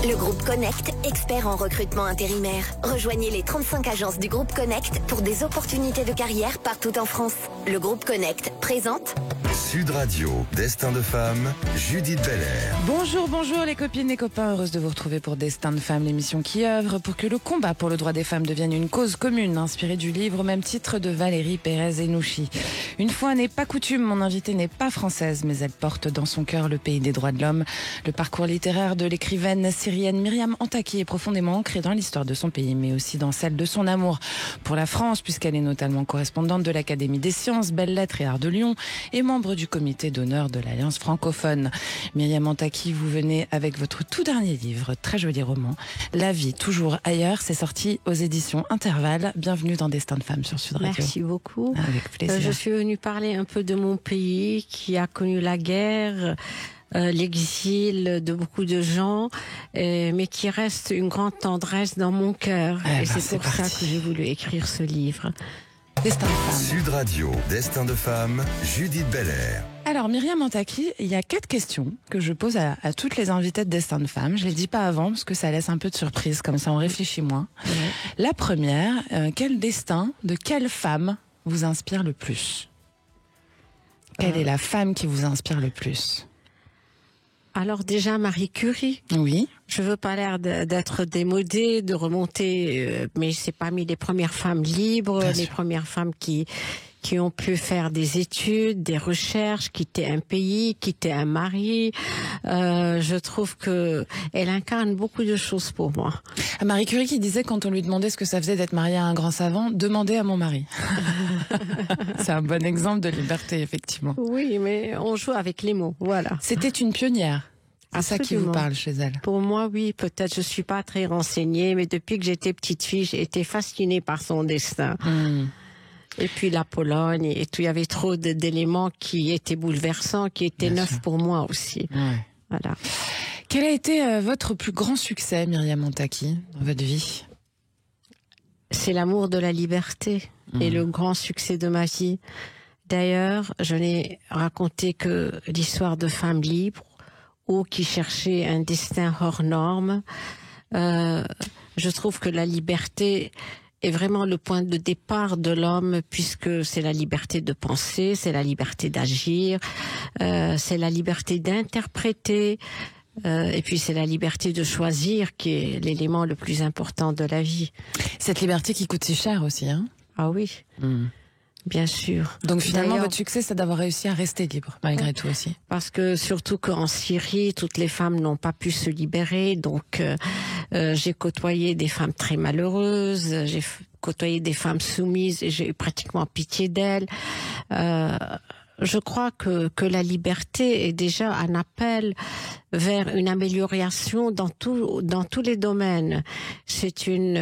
Le groupe Connect, expert en recrutement intérimaire. Rejoignez les 35 agences du groupe Connect pour des opportunités de carrière partout en France. Le groupe Connect présente Sud Radio, Destin de femme, Judith Belair. Bonjour les copines et copains, heureuse de vous retrouver pour Destin de femme, l'émission qui œuvre pour que le combat pour le droit des femmes devienne une cause commune, inspirée du livre au même titre de Valérie Pérez-Henouchi. Une fois n'est pas coutume, mon invitée n'est pas française, mais elle porte dans son cœur le pays des droits de l'homme. Le parcours littéraire de l'écrivaine syrienne Myriam Antaki est profondément ancré dans l'histoire de son pays, mais aussi dans celle de son amour pour la France, puisqu'elle est notamment correspondante de l'Académie des sciences, belles-lettres et arts de Lyon, et membre du comité d'honneur de l'Alliance francophone. Myriam Antaki, vous venez avec votre tout dernier livre, très joli roman, La vie toujours ailleurs. C'est sorti aux éditions Intervalle. Bienvenue dans Destin de femme sur Sud Radio. Merci beaucoup. Avec plaisir. Je suis venue parler un peu de mon pays qui a connu la guerre, l'exil de beaucoup de gens, mais qui reste une grande tendresse dans mon cœur. Et c'est pour ça que j'ai voulu écrire ce livre. Destin de femme. Sud Radio, Destin de femme, Judith Belair. Alors Myriam Antaki, il y a 4 questions que je pose à toutes les invitées de Destin de femme. Je les dis pas avant parce que ça laisse un peu de surprise, comme ça on réfléchit moins. La première, quel destin de quelle femme vous inspire le plus? Quelle est la femme qui vous inspire le plus? Alors déjà Marie Curie. Oui. Je veux pas l'air d'être démodée, de remonter, mais c'est parmi les premières femmes libres, Bien les sûr. premières femmes qui ont pu faire des études, des recherches, quitter un pays, quitter un mari. Je trouve que elle incarne beaucoup de choses pour moi. Marie Curie qui disait quand on lui demandait ce que ça faisait d'être mariée à un grand savant, demandez à mon mari. C'est un bon exemple de liberté, effectivement. Oui, mais on joue avec les mots, voilà. C'était une pionnière. C'est ça qui vous Absolument. parle chez elle. Pour moi, oui, peut-être je suis pas très renseignée, mais depuis que j'étais petite fille, j'ai été fascinée par son destin. Et puis la Pologne et tout, il y avait trop d'éléments qui étaient bouleversants, qui étaient Bien neufs sûr. pour moi aussi. Ouais. Voilà. Quel a été votre plus grand succès, Myriam Antaki, dans votre vie? C'est l'amour de la liberté et le grand succès de ma vie. D'ailleurs, je n'ai raconté que l'histoire de femmes libres ou qui cherchaient un destin hors norme. Je trouve que la liberté est vraiment le point de départ de l'homme, puisque c'est la liberté de penser, c'est la liberté d'agir, c'est la liberté d'interpréter, et puis c'est la liberté de choisir qui est l'élément le plus important de la vie. Cette liberté qui coûte si cher aussi, hein? Ah oui, bien sûr. Donc finalement, D'ailleurs, votre succès, c'est d'avoir réussi à rester libre, malgré tout aussi. parce que surtout qu'en Syrie, toutes les femmes n'ont pas pu se libérer, donc j'ai côtoyé des femmes très malheureuses, j'ai côtoyé des femmes soumises et j'ai eu pratiquement pitié d'elles. Je crois que la liberté est déjà un appel vers une amélioration dans tous les domaines. C'est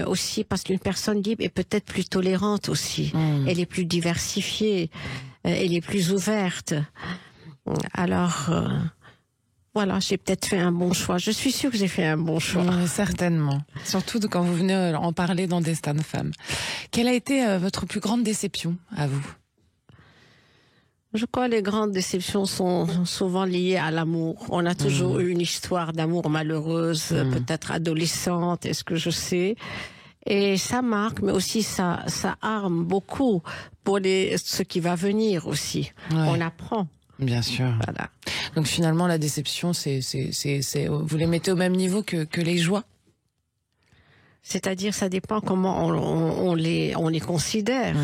aussi parce qu'une personne libre est peut-être plus tolérante aussi. Elle est plus diversifiée, elle est plus ouverte. Alors voilà, j'ai peut-être fait un bon choix. Je suis sûre que j'ai fait un bon choix. Certainement. Surtout quand vous venez en parler dans Destin de femme. Quelle a été votre plus grande déception à vous? Je crois que les grandes déceptions sont souvent liées à l'amour. On a toujours eu une histoire d'amour malheureuse, peut-être adolescente, est-ce que je sais. Et ça marque, mais aussi ça arme beaucoup pour ce qui va venir aussi. Ouais. On apprend. Bien sûr. Voilà. Donc finalement, la déception, vous les mettez au même niveau que les joies? C'est-à-dire, ça dépend comment on les considère.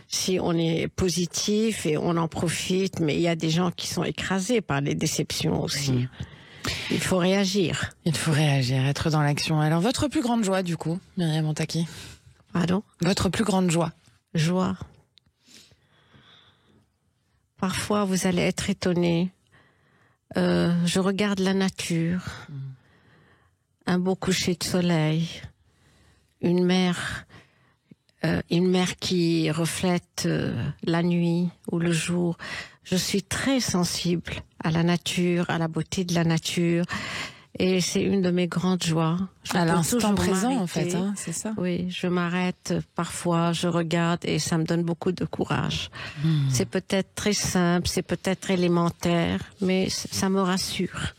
Si on est positif et on en profite, mais il y a des gens qui sont écrasés par les déceptions aussi. Il faut réagir. Il faut réagir, être dans l'action. Alors, votre plus grande joie, du coup, Myriam Antaki? Pardon? Votre plus grande joie? Joie. Parfois, vous allez être étonné. Je regarde la nature, un beau coucher de soleil, une mer qui reflète la nuit ou le jour. Je suis très sensible à la nature, à la beauté de la nature. Et c'est une de mes grandes joies. À l'instant présent, en m'arrêter. fait, hein, c'est ça? Oui, je m'arrête parfois, je regarde et ça me donne beaucoup de courage. C'est peut-être très simple, c'est peut-être élémentaire, mais ça me rassure.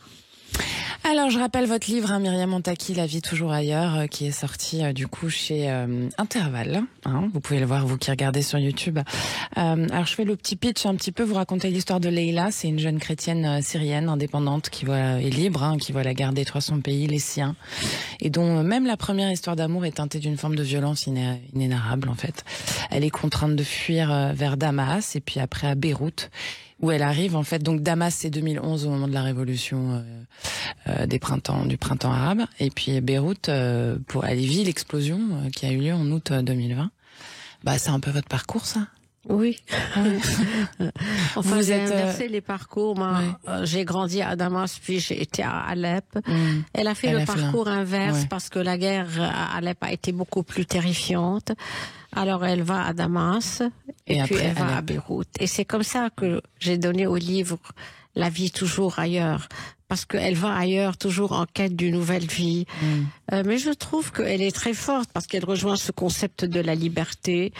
Alors, je rappelle votre livre, hein, Myriam Montaki, La vie toujours ailleurs, qui est sorti du coup chez Intervalle. Hein, vous pouvez le voir, vous qui regardez sur YouTube. Alors, je fais le petit pitch un petit peu. Vous racontez l'histoire de Leila. C'est une jeune chrétienne syrienne indépendante qui est libre, hein, qui voit la guerre détruire son pays, les siens, et dont même la première histoire d'amour est teintée d'une forme de violence inénarrable en fait. Elle est contrainte de fuir vers Damas et puis après à Beyrouth, où elle arrive en fait. Donc Damas, c'est 2011 au moment de la révolution du printemps arabe, et puis Beyrouth pour elle vit l'explosion qui a eu lieu en août 2020. Bah c'est un peu votre parcours, ça. Oui. Enfin, Vous j'ai êtes, inversé les parcours. Moi, j'ai grandi à Damas, puis j'ai été à Alep. Elle a fait le parcours inverse parce que la guerre à Alep a été beaucoup plus terrifiante. Alors elle va à Damas et puis elle va à Beyrouth. Et c'est comme ça que j'ai donné au livre La vie toujours ailleurs. Parce qu'elle va ailleurs, toujours en quête d'une nouvelle vie. Mais je trouve qu'elle est très forte parce qu'elle rejoint ce concept de la liberté.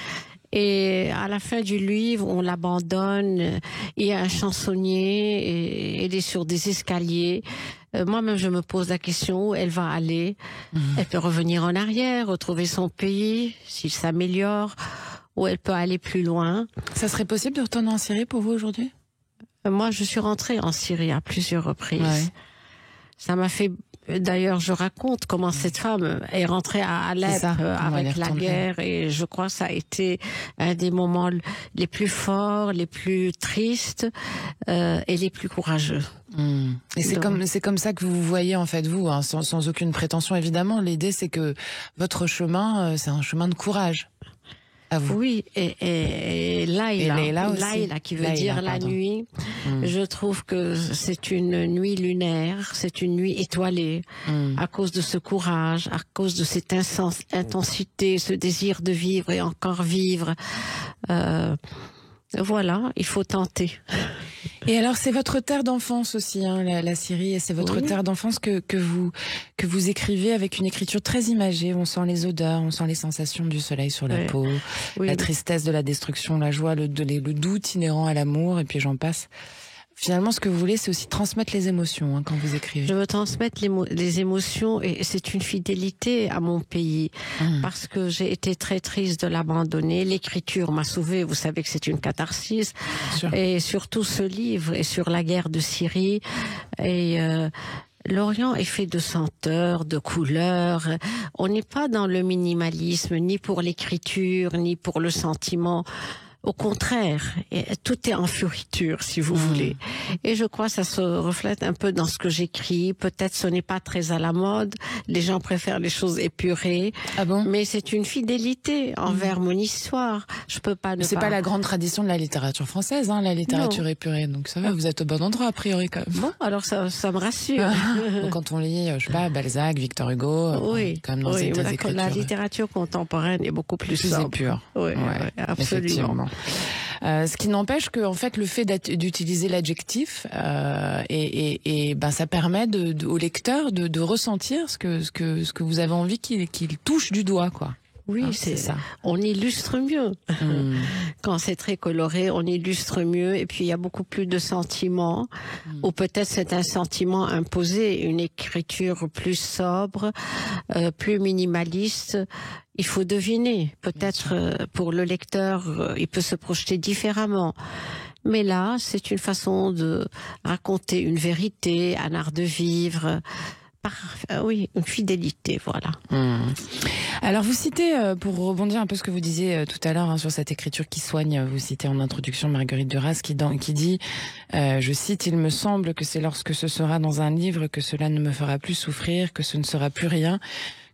Et à la fin du livre, on l'abandonne. Il y a un chansonnier et elle est sur des escaliers. Moi-même, je me pose la question où elle va aller. Elle peut revenir en arrière, retrouver son pays, s'il s'améliore, ou elle peut aller plus loin. Ça serait possible de retourner en Syrie pour vous aujourd'hui ? Moi, je suis rentrée en Syrie à plusieurs reprises. Ouais. Ça m'a fait... D'ailleurs, je raconte comment cette femme est rentrée à Alep avec la guerre, et je crois que ça a été un des moments les plus forts, les plus tristes et les plus courageux. Et c'est comme ça que vous voyez en fait vous, hein, sans aucune prétention évidemment. L'idée c'est que votre chemin, c'est un chemin de courage. À vous. Oui, et Laïla qui veut dire la nuit, je trouve que c'est une nuit lunaire, c'est une nuit étoilée, à cause de ce courage, à cause de cette intensité, ce désir de vivre et encore vivre. Voilà, il faut tenter. Et alors, c'est votre terre d'enfance aussi, hein, la Syrie, et c'est votre terre d'enfance que vous écrivez avec une écriture très imagée. On sent les odeurs, on sent les sensations du soleil sur la peau, la tristesse de la destruction, la joie, le doute inhérent à l'amour, et puis j'en passe. Finalement, ce que vous voulez, c'est aussi transmettre les émotions, hein, quand vous écrivez. Je veux transmettre les émotions, et c'est une fidélité à mon pays, parce que j'ai été très triste de l'abandonner. L'écriture m'a sauvée, vous savez que c'est une catharsis, et surtout ce livre est sur la guerre de Syrie, et l'Orient est fait de senteurs, de couleurs. On n'est pas dans le minimalisme, ni pour l'écriture, ni pour le sentiment. Au contraire, tout est en fioriture, si vous voulez. Et je crois que ça se reflète un peu dans ce que j'écris. Peut-être ce n'est pas très à la mode. Les gens préfèrent les choses épurées. Ah bon ? Mais c'est une fidélité envers mon histoire. Je peux pas ne pas... C'est pas la grande tradition de la littérature française, hein, la littérature épurée. Donc ça va, vous êtes au bon endroit, a priori, quand même. Bon, alors ça me rassure. Donc, quand on lit, je sais pas, Balzac, Victor Hugo, quand même dans ces écritures. La littérature contemporaine est beaucoup plus épure. Oui, absolument. Ce qui n'empêche que en fait le fait d'utiliser l'adjectif ça permet au lecteur de ressentir ce que vous avez envie qu'il touche du doigt, quoi. Oui, c'est ça. On illustre mieux. Quand c'est très coloré, on illustre mieux. Et puis, il y a beaucoup plus de sentiments. Ou peut-être c'est un sentiment imposé, une écriture plus sobre, plus minimaliste. Il faut deviner. Peut-être pour le lecteur, il peut se projeter différemment. Mais là, c'est une façon de raconter une vérité, un art de vivre. Oui, une fidélité, voilà. Alors vous citez, pour rebondir un peu ce que vous disiez tout à l'heure, hein, sur cette écriture qui soigne, vous citez en introduction Marguerite Duras qui dit, je cite, « Il me semble que c'est lorsque ce sera dans un livre que cela ne me fera plus souffrir, que ce ne sera plus rien,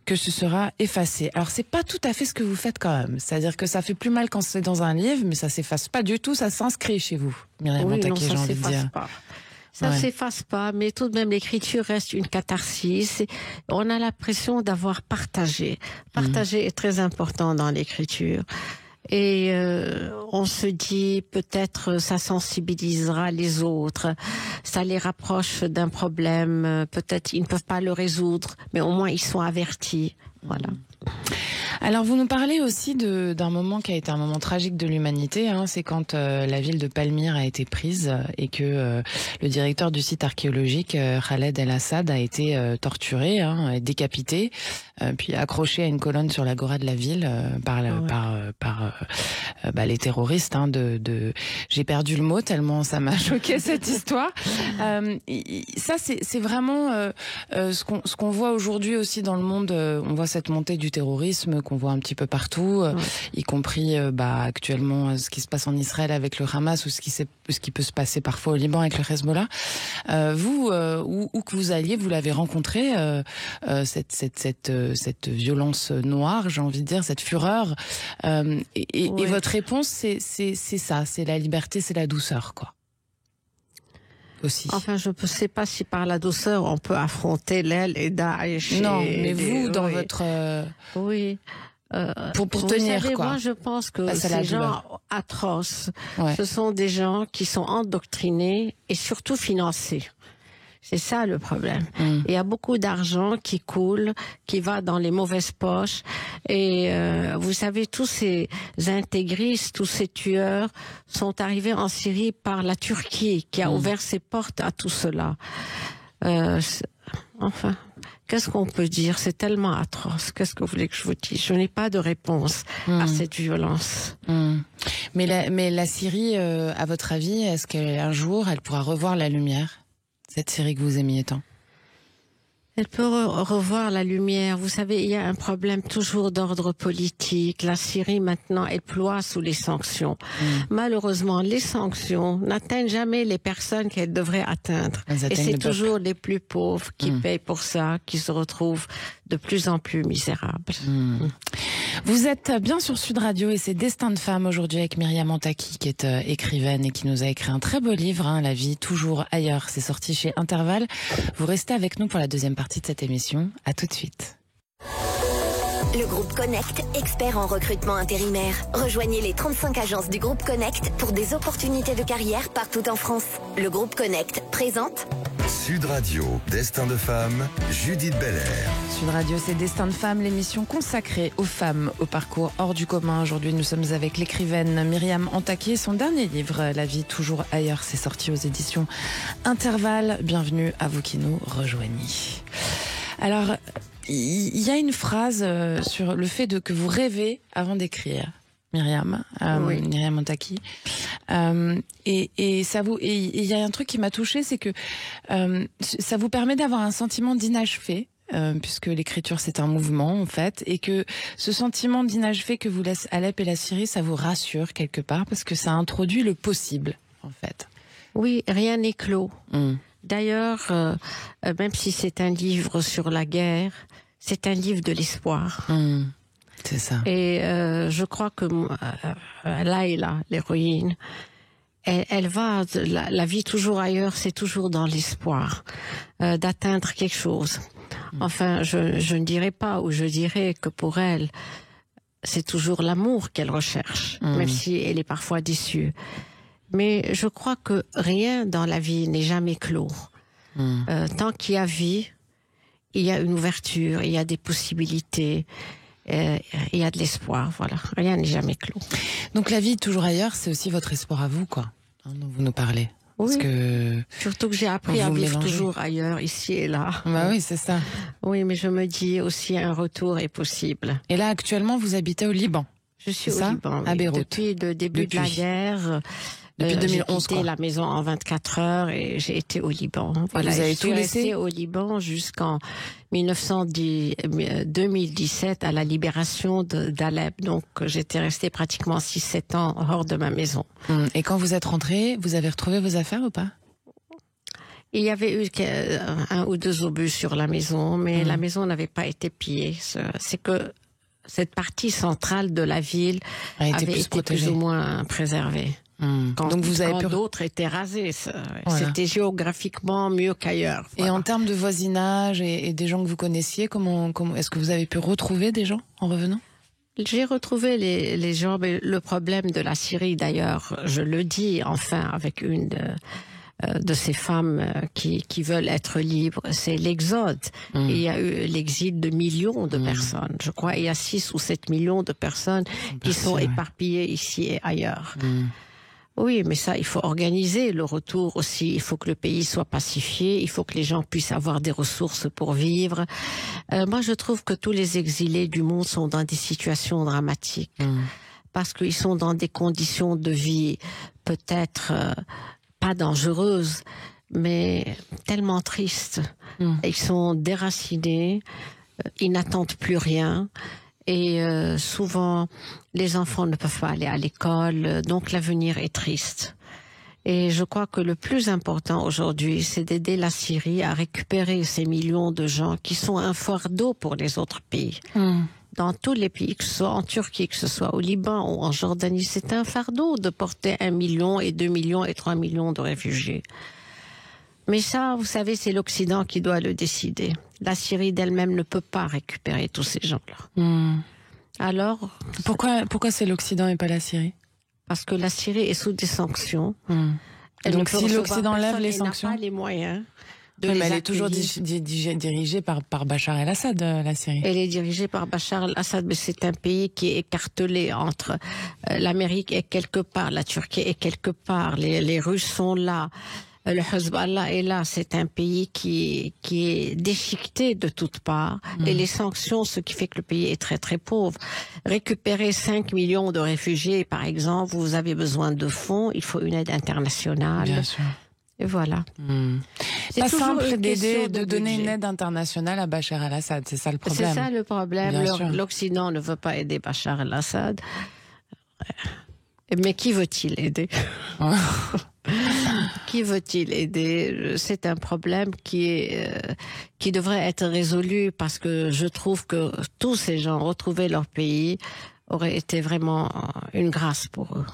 que ce sera effacé. » Alors c'est pas tout à fait ce que vous faites quand même. C'est-à-dire que ça fait plus mal quand c'est dans un livre, mais ça s'efface pas du tout, ça s'inscrit chez vous. Myriam Montaki, j'ai envie de dire. Ça s'efface pas, mais tout de même l'écriture reste une catharsis. On a l'impression d'avoir partagé. Partager est très important dans l'écriture. Et on se dit peut-être ça sensibilisera les autres, ça les rapproche d'un problème, peut-être ils ne peuvent pas le résoudre, mais au moins ils sont avertis. Voilà. Alors, vous nous parlez aussi d'un moment qui a été un moment tragique de l'humanité. C'est quand la ville de Palmyre a été prise et que le directeur du site archéologique, Khaled El Assad, a été torturé, décapité, puis accroché à une colonne sur l'agora de la ville par les terroristes. J'ai perdu le mot tellement ça m'a choqué cette histoire. Ça, c'est vraiment ce qu'on voit aujourd'hui aussi dans le monde. On voit cette montée du terrorisme qu'on voit un petit peu partout, y compris actuellement ce qui se passe en Israël avec le Hamas ou ce qui peut se passer parfois au Liban avec le Hezbollah. Vous, où que vous alliez, vous l'avez rencontré, cette violence noire, j'ai envie de dire, cette fureur. Et votre réponse, c'est ça, c'est la liberté, c'est la douceur, quoi. Aussi. Enfin, je ne sais pas si par la douceur on peut affronter l'aile et Daesh. Non, mais vous, dans votre... Oui. Pour tenir, savez, quoi. Moi, je pense que ces gens atroces, ce sont des gens qui sont endoctrinés et surtout financés. C'est ça le problème. Il y a beaucoup d'argent qui coule, qui va dans les mauvaises poches. Et vous savez, tous ces intégristes, tous ces tueurs sont arrivés en Syrie par la Turquie, qui a ouvert ses portes à tout cela. Enfin, qu'est-ce qu'on peut dire? C'est tellement atroce. Qu'est-ce que vous voulez que je vous dise? Je n'ai pas de réponse à cette violence. Mais la Syrie, à votre avis, est-ce qu'un jour, elle pourra revoir la lumière? Cette Syrie que vous aimiez tant? Elle peut revoir la lumière. Vous savez, il y a un problème toujours d'ordre politique. La Syrie, maintenant, elle ploie sous les sanctions. Malheureusement, les sanctions n'atteignent jamais les personnes qu'elles devraient atteindre. Et c'est toujours les plus pauvres qui payent pour ça, qui se retrouvent de plus en plus misérables. Vous êtes bien sur Sud Radio et c'est Destin de femme aujourd'hui avec Myriam Antaki, qui est écrivaine et qui nous a écrit un très beau livre, La vie toujours ailleurs. C'est sorti chez Intervalle. Vous restez avec nous pour la deuxième partie de cette émission. À tout de suite. Le groupe Connect, expert en recrutement intérimaire. Rejoignez les 35 agences du groupe Connect pour des opportunités de carrière partout en France. Le groupe Connect présente Sud Radio, Destin de femme, Judith Belair. Sud Radio, c'est Destin de femme, l'émission consacrée aux femmes au parcours hors du commun. Aujourd'hui, nous sommes avec l'écrivaine Myriam Antaki et son dernier livre, La vie toujours ailleurs. C'est sorti aux éditions Intervalle. Bienvenue à vous qui nous rejoignez. Alors, il y a une phrase sur le fait que vous rêvez avant d'écrire, Myriam, Myriam Antaki. Et il y a un truc qui m'a touchée, c'est que ça vous permet d'avoir un sentiment d'inachevé, puisque l'écriture c'est un mouvement en fait, et que ce sentiment d'inachevé que vous laisse Alep et la Syrie, ça vous rassure quelque part, parce que ça introduit le possible en fait. Oui, rien n'est clos. D'ailleurs, même si c'est un livre sur la guerre, c'est un livre de l'espoir. C'est ça. Et je crois que Laïla, l'héroïne, elle va, la vie toujours ailleurs, c'est toujours dans l'espoir d'atteindre quelque chose. Enfin, je ne dirais pas, ou je dirais que pour elle, c'est toujours l'amour qu'elle recherche, même si elle est parfois déçue. Mais je crois que rien dans la vie n'est jamais clos. Tant qu'il y a vie, il y a une ouverture, il y a des possibilités, il y a de l'espoir. Voilà, rien n'est jamais clos. Donc la vie toujours ailleurs, c'est aussi votre espoir à vous, quoi, dont vous nous parlez. Oui. Parce que surtout que j'ai appris à vivre toujours ailleurs, ici et là. Bah oui, c'est ça. Oui, mais je me dis aussi un retour est possible. Et là, actuellement, vous habitez au Liban. Je suis au Liban, à Beyrouth. Depuis le début de la guerre. Depuis 2011, j'ai quitté la maison en 24 heures et j'ai été au Liban. Voilà, vous avez tout laissé au Liban jusqu'en 2017 à la libération d'Alep. Donc j'étais restée pratiquement 6-7 ans hors de ma maison. Et quand vous êtes rentrée, vous avez retrouvé vos affaires ou pas? Il y avait eu un ou deux obus sur la maison, mais la maison n'avait pas été pillée. C'est que cette partie centrale de la ville avait été plus ou moins préservée. Quand d'autres étaient rasés, c'était géographiquement mieux qu'ailleurs. Voilà. Et en termes de voisinage et des gens que vous connaissiez, comment est-ce que vous avez pu retrouver des gens en revenant? J'ai retrouvé les gens, mais le problème de la Syrie d'ailleurs, je le dis enfin avec une de ces femmes qui veulent être libres, c'est l'exode. Et il y a eu l'exil de millions de personnes. Je crois il y a 6 ou 7 millions de personnes qui sont éparpillées ici et ailleurs. Oui, mais ça, il faut organiser le retour aussi. Il faut que le pays soit pacifié. Il faut que les gens puissent avoir des ressources pour vivre. Moi, je trouve que tous les exilés du monde sont dans des situations dramatiques. Parce qu'ils sont dans des conditions de vie peut-être pas dangereuses, mais tellement tristes. Ils sont déracinés, ils n'attendent plus rien. Et souvent, les enfants ne peuvent pas aller à l'école, donc l'avenir est triste. Et je crois que le plus important aujourd'hui, c'est d'aider la Syrie à récupérer ces millions de gens qui sont un fardeau pour les autres pays. Dans tous les pays, que ce soit en Turquie, que ce soit au Liban ou en Jordanie, c'est un fardeau de porter 1 million et 2 millions et 3 millions de réfugiés. Mais ça, vous savez, c'est l'Occident qui doit le décider. La Syrie d'elle-même ne peut pas récupérer tous ces gens-là. Alors, pourquoi c'est l'Occident et pas la Syrie? Parce que la Syrie est sous des sanctions. Donc si l'Occident lève les sanctions, elle n'a pas les moyens. Mais elle est toujours dirigée par Bachar el-Assad, la Syrie. Elle est dirigée par Bachar el-Assad, mais c'est un pays qui est écartelé entre l'Amérique est quelque part, la Turquie est quelque part, les Russes sont là. Le Hezbollah est là, c'est un pays qui est déchiqueté de toutes parts. Et les sanctions, ce qui fait que le pays est très très pauvre. Récupérer 5 millions de réfugiés, par exemple, vous avez besoin de fonds, il faut une aide internationale. Bien sûr. Et voilà. C'est pas simple d'aider, de donner une aide internationale à Bachar el-Assad, c'est ça le problème. C'est ça le problème. L'Occident ne veut pas aider Bachar el-Assad. Mais qui veut-il aider? Qui veut-il aider? C'est un problème qui devrait être résolu parce que je trouve que tous ces gens retrouver leur pays aurait été vraiment une grâce pour eux.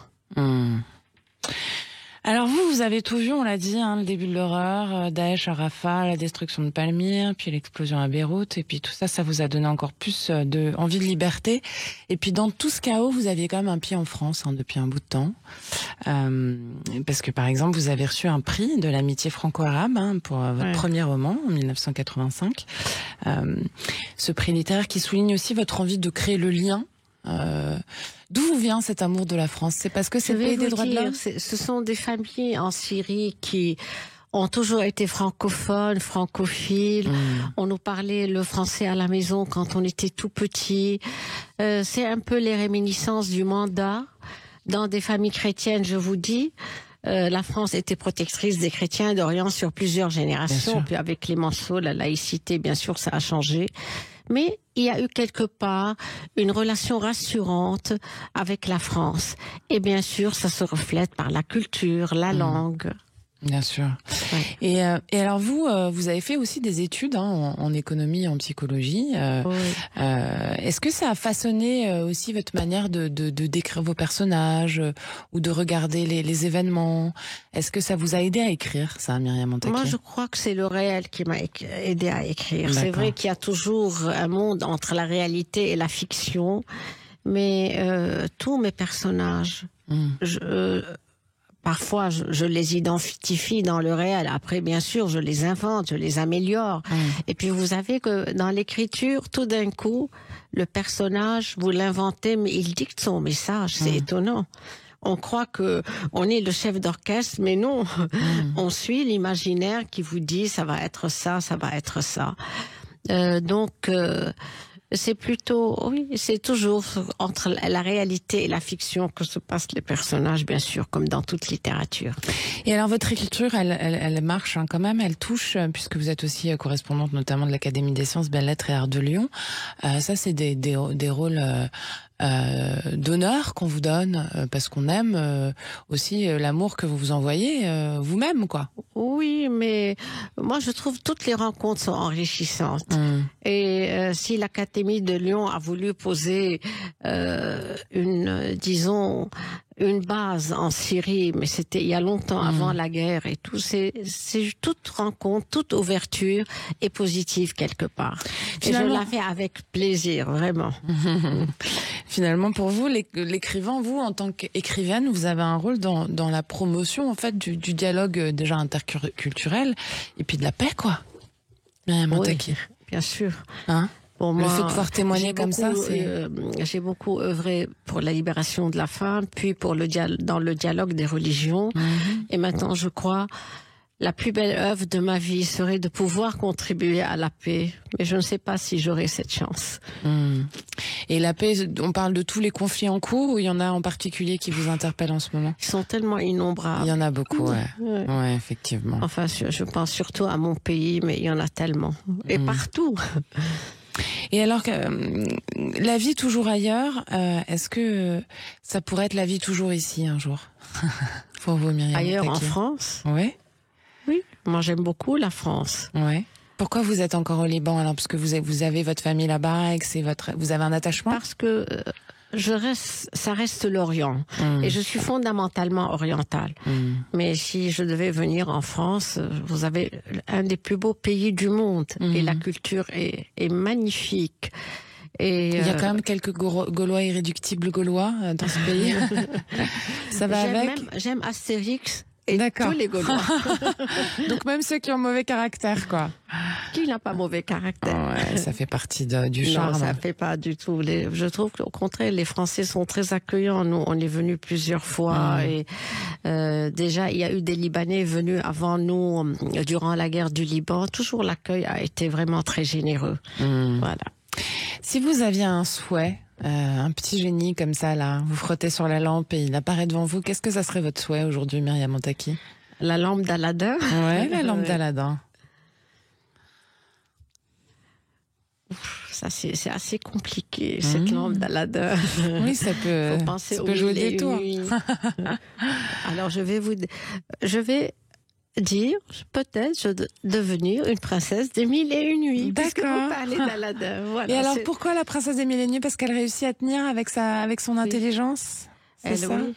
Alors vous avez tout vu, on l'a dit, le début de l'horreur, Daesh à Rafah, la destruction de Palmyre, puis l'explosion à Beyrouth, et puis tout ça, ça vous a donné encore plus envie de liberté. Et puis dans tout ce chaos, vous aviez quand même un pied en France depuis un bout de temps, parce que par exemple, vous avez reçu un prix de l'amitié franco-arabe pour votre premier roman en 1985. Ce prix littéraire qui souligne aussi votre envie de créer le lien. D'où vous vient cet amour de la France? C'est parce que c'est le pays des droits de l'homme? Ce sont des familles en Syrie qui ont toujours été francophones, francophiles. On nous parlait le français à la maison quand on était tout petit. C'est un peu les réminiscences du mandat. Dans des familles chrétiennes, je vous dis, la France était protectrice des chrétiens d'Orient sur plusieurs générations. Puis avec Clémenceau, la laïcité, bien sûr, ça a changé. Mais il y a eu quelque part une relation rassurante avec la France. Et bien sûr, ça se reflète par la culture, la langue. Bien sûr. Ouais. Et alors vous avez fait aussi des études en économie, en psychologie. Est-ce que ça a façonné aussi votre manière de décrire vos personnages ou de regarder les événements? Est-ce que ça vous a aidé à écrire, ça, Myriam Montaquier? Moi, je crois que c'est le réel qui m'a aidé à écrire. C'est vrai qu'il y a toujours un monde entre la réalité et la fiction, mais tous mes personnages, parfois, je les identifie dans le réel. Après, bien sûr, je les invente, je les améliore. Et puis, vous savez que dans l'écriture, tout d'un coup, le personnage, vous l'inventez, mais il dicte son message. C'est étonnant. On croit que on est le chef d'orchestre, mais non. On suit l'imaginaire qui vous dit ça va être ça, ça va être ça. C'est plutôt, oui, c'est toujours entre la réalité et la fiction que se passent les personnages, bien sûr, comme dans toute littérature. Et alors, votre écriture, elle marche quand même, elle touche, puisque vous êtes aussi correspondante notamment de l'Académie des sciences, belles-lettres et arts de Lyon. Ça, c'est des rôles d'honneur qu'on vous donne, parce qu'on aime aussi l'amour que vous vous envoyez vous-même, quoi. Oui, mais moi, je trouve toutes les rencontres sont enrichissantes. Et si l'Académie de Lyon a voulu poser une base en Syrie, mais c'était il y a longtemps avant la guerre et tout, c'est toute rencontre, toute ouverture est positive quelque part. Finalement, et je la fais avec plaisir, vraiment. Finalement, pour vous, l'écrivain, vous, en tant qu'écrivaine, vous avez un rôle dans la promotion, en fait, du dialogue déjà interculturel et puis de la paix, quoi. Myriam Montaki. Oui, bien sûr. Hein? Bon, le moi, fait de pouvoir témoigner comme ça, c'est... j'ai beaucoup œuvré pour la libération de la femme, puis pour dans le dialogue des religions. Et maintenant, je crois, la plus belle œuvre de ma vie serait de pouvoir contribuer à la paix. Mais je ne sais pas si j'aurai cette chance. Et la paix, on parle de tous les conflits en cours ou il y en a en particulier qui vous interpellent en ce moment? Ils sont tellement innombrables. Il y en a beaucoup, ouais, effectivement. Enfin, je pense surtout à mon pays, mais il y en a tellement. Et partout. Et alors que la vie toujours ailleurs, est-ce que ça pourrait être la vie toujours ici un jour? Pour vous, Myriam Ailleurs Montaki. en France? Ouais. Oui, moi j'aime beaucoup la France. Ouais. Pourquoi vous êtes encore au Liban alors? Parce que vous avez votre famille là-bas et que vous avez un attachement? Parce que ça reste l'Orient. Et je suis fondamentalement orientale. Mais si je devais venir en France, vous avez un des plus beaux pays du monde. Et la culture est magnifique. Et il y a quand même quelques Gaulois irréductibles gaulois dans ce pays. Ça va avec? J'aime Astérix. Et tous les Gaulois. Donc même ceux qui ont mauvais caractère, quoi. Qui n'a pas mauvais caractère? Ouais, ça fait partie du charme. Non, ça fait pas du tout. Je trouve qu'au contraire, les Français sont très accueillants. Nous, on est venus plusieurs fois et déjà, il y a eu des Libanais venus avant nous durant la guerre du Liban. Toujours l'accueil a été vraiment très généreux. Voilà. Si vous aviez un souhait, un petit génie comme ça, là, vous frottez sur la lampe et il apparaît devant vous, qu'est-ce que ça serait votre souhait aujourd'hui, Myriam Montaki? La lampe d'Aladin? Ouais, la lampe d'Aladin. Ça, c'est assez compliqué, cette lampe d'Aladin. Oui, ça peut jouer des tours. Alors, je vais dire, peut-être, devenir une princesse des 1001 nuits. D'accord. Puisque vous parlez d'Aladin. Voilà, et alors, pourquoi la princesse des 1001 nuits? Parce qu'elle réussit à tenir avec son intelligence? C'est ça? Oui.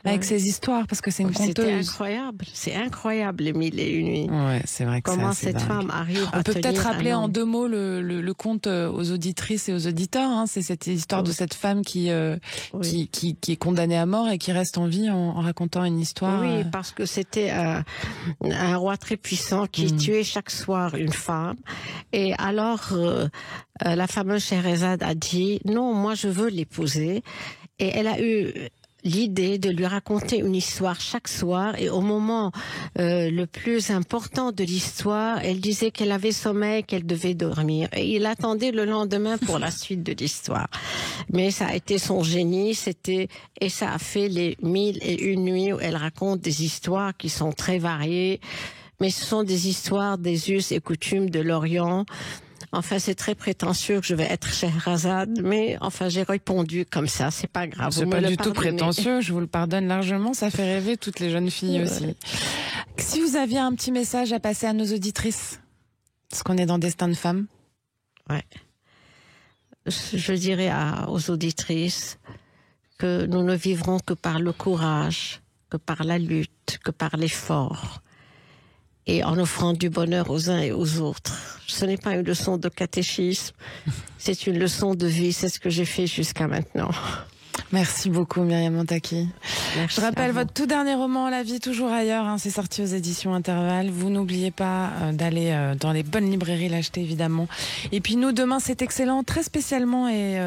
Avec ses histoires, parce que c'est une conteuse. C'était incroyable. C'est incroyable, les 1001 nuits. Ouais, c'est vrai que comment c'est cette femme arrive à On peut peut-être tenir rappeler en 2 mots le conte aux auditrices et aux auditeurs. Hein. C'est cette histoire de cette femme qui est condamnée à mort et qui reste en vie en racontant une histoire. Oui, parce que c'était un roi très puissant qui tuait chaque soir une femme. Et alors, la fameuse Scheherazade a dit « Non, moi je veux l'épouser ». Et elle a eu l'idée de lui raconter une histoire chaque soir, et au moment le plus important de l'histoire, elle disait qu'elle avait sommeil, qu'elle devait dormir, et il attendait le lendemain pour la suite de l'histoire. Mais ça a été son génie, et ça a fait les 1001 nuits où elle raconte des histoires qui sont très variées, mais ce sont des histoires des us et coutumes de l'Orient. Enfin, c'est très prétentieux que je vais être Scheherazade, mais enfin, j'ai répondu comme ça, c'est pas grave. C'est pas du tout prétentieux, je vous le pardonne largement, ça fait rêver toutes les jeunes filles aussi. Si vous aviez un petit message à passer à nos auditrices, parce qu'on est dans Destin de Femmes. Ouais. Je dirais aux auditrices que nous ne vivrons que par le courage, que par la lutte, que par l'effort. Et en offrant du bonheur aux uns et aux autres. Ce n'est pas une leçon de catéchisme, c'est une leçon de vie, c'est ce que j'ai fait jusqu'à maintenant. Merci beaucoup Myriam Montaki. Merci. Je rappelle votre tout dernier roman, La vie toujours ailleurs, hein, c'est sorti aux éditions Intervalle. Vous n'oubliez pas d'aller dans les bonnes librairies l'acheter évidemment. Et puis nous, demain c'est excellent, très spécialement et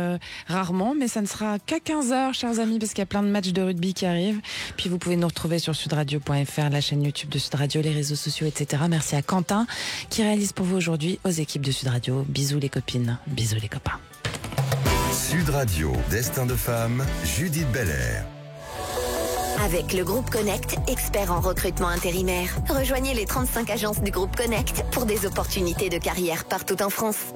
rarement, mais ça ne sera qu'à 15h chers amis, parce qu'il y a plein de matchs de rugby qui arrivent. Puis vous pouvez nous retrouver sur sudradio.fr, la chaîne YouTube de Sud Radio, les réseaux sociaux, etc. Merci à Quentin qui réalise pour vous aujourd'hui, aux équipes de Sud Radio. Bisous les copines, bisous les copains. Sud Radio, Destin de Femmes, Judith Belair. Avec le groupe Connect, expert en recrutement intérimaire. Rejoignez les 35 agences du groupe Connect pour des opportunités de carrière partout en France.